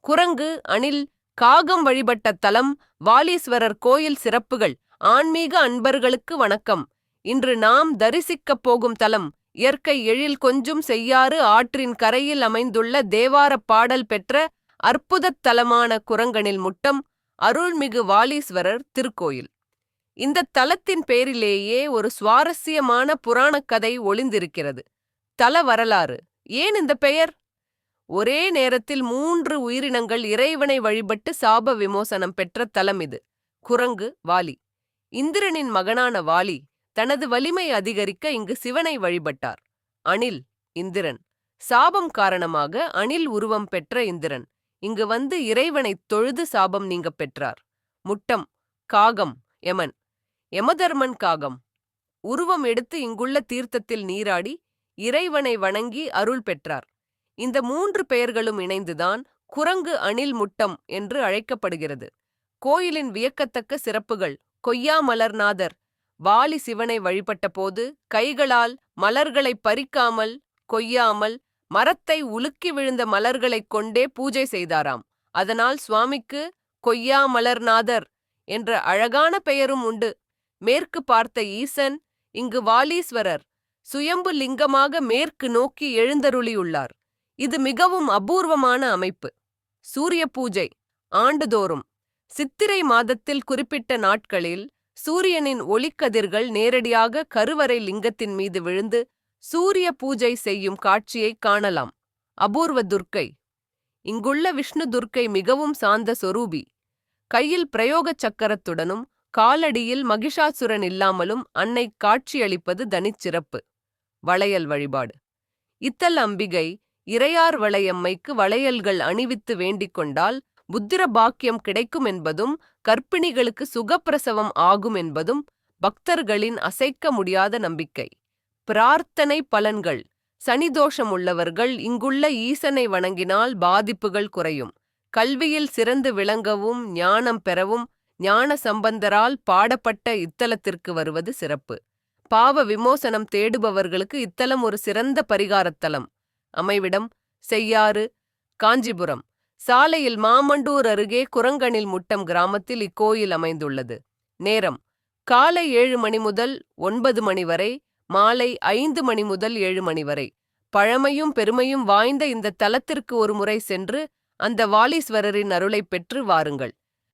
குரங்கு, அணில், காகம் வழிபட்ட தலம், வாலீஸ்வரர் கோயில் சிறப்புகள். ஆன்மீக அன்பர்களுக்கு வணக்கம். இன்று நாம் தரிசிக்கப் போகும் தலம் இயற்கை எழில் கொஞ்சும் செய்யாறு ஆற்றின் கரையில் அமைந்துள்ள தேவாரப் பாடல் பெற்ற அற்புதத் தலமான குரங்கணில் முட்டம் அருள்மிகு வாலீஸ்வரர் திருக்கோயில். இந்த தலத்தின் பேரிலேயே ஒரு சுவாரஸ்யமான புராணக் கதை ஒளிந்திருக்கிறது. தல வரலாறு. ஏன் இந்த பெயர்? ஒரே நேரத்தில் 3 உயிரினங்கள் இறைவனை வழிபட்டு சாப விமோசனம் பெற்ற தலம் இது. குரங்கு, வாலி. இந்திரனின் மகனான வாலி தனது வலிமை அதிகரிக்க இங்கு சிவனை வழிபட்டார். அணில், இந்திரன். சாபம் காரணமாக அணில் உருவம் பெற்ற இந்திரன் இங்கு வந்து இறைவனைத் தொழுது சாபம் நீங்கப் பெற்றார். முட்டம், காகம், யமன். யமதர்மன் காகம் உருவம் எடுத்து இங்குள்ள தீர்த்தத்தில் நீராடி இறைவனை வணங்கி அருள் பெற்றார். இந்த 3 பெயர்களும் இணைந்துதான் குரங்கு அணில் முட்டம் என்று அழைக்கப்படுகிறது. கோயிலின் வியக்கத்தக்க சிறப்புகள். கொய்யா மலர்நாதர். வாலி சிவனை வழிபட்ட போது கைகளால் மலர்களை பறிக்காமல், கொய்யாமல், மரத்தை உலுக்கி விழுந்த மலர்களைக் கொண்டே பூஜை செய்தாராம். அதனால் சுவாமிக்கு கொய்யா மலர்நாதர் என்ற அழகான பெயரும் உண்டு. மேற்கு பார்த்த ஈசன் இங்கு வாலீஸ்வரர் சுயம்பு லிங்கமாக மேற்கு நோக்கி எழுந்தருளியுள்ளார். இது மிகவும் அபூர்வமான அமைப்பு. சூரிய பூஜை. ஆண்டுதோறும் சித்திரை மாதத்தில் குறிப்பிட்ட நாட்களில் சூரியனின் ஒளிக்கதிர்கள் நேரடியாக கருவறை லிங்கத்தின் மீது விழுந்து சூரிய பூஜை செய்யும் காட்சியை காணலாம். அபூர்வ துர்க்கை. இங்குள்ள விஷ்ணு துர்க்கை மிகவும் சாந்த சொரூபி. கையில் பிரயோக சக்கரத்துடனும் காலடியில் மகிஷாசுரன் இல்லாமலும் அன்னை காட்சியளிப்பது தனிச்சிறப்பு. வளையல் வழிபாடு. இத்தல அம்பிகை இறையார் வளையம்மைக்கு வளையல்கள் அணிவித்து வேண்டிக் கொண்டால் புத்திர பாக்கியம் கிடைக்கும் என்பதும் கர்ப்பிணிகளுக்கு சுகப்பிரசவம் ஆகும் என்பதும் பக்தர்களின் அசைக்க முடியாத நம்பிக்கை. பிரார்த்தனை பலன்கள். சனிதோஷம் உள்ளவர்கள் இங்குள்ள ஈசனை வணங்கினால் பாதிப்புகள் குறையும். கல்வியில் சிறந்து விளங்கவும் ஞானம் பெறவும் ஞான சம்பந்தரால் பாடப்பட்ட இத்தலத்திற்கு வருவது சிறப்பு. பாவ விமோசனம் தேடுபவர்களுக்கு இத்தலம் ஒரு சிறந்த பரிகாரத்தலம். அமைவிடம் செய்யாறு, காஞ்சிபுரம். சாலையில் மாமண்டூர் அருகே குரங்கணில் முட்டம் கிராமத்தில் இக்கோயில் அமைந்துள்ளது. நேரம் காலை 7 மணி முதல் 9 மணி வரை, மாலை 5 மணி முதல் 7 மணி வரை. பழமையும் பெருமையும் வாய்ந்த இந்த தலத்திற்கு ஒரு முறை சென்று அந்த வாலீஸ்வரரின் அருளைப் பெற்று வாருங்கள்.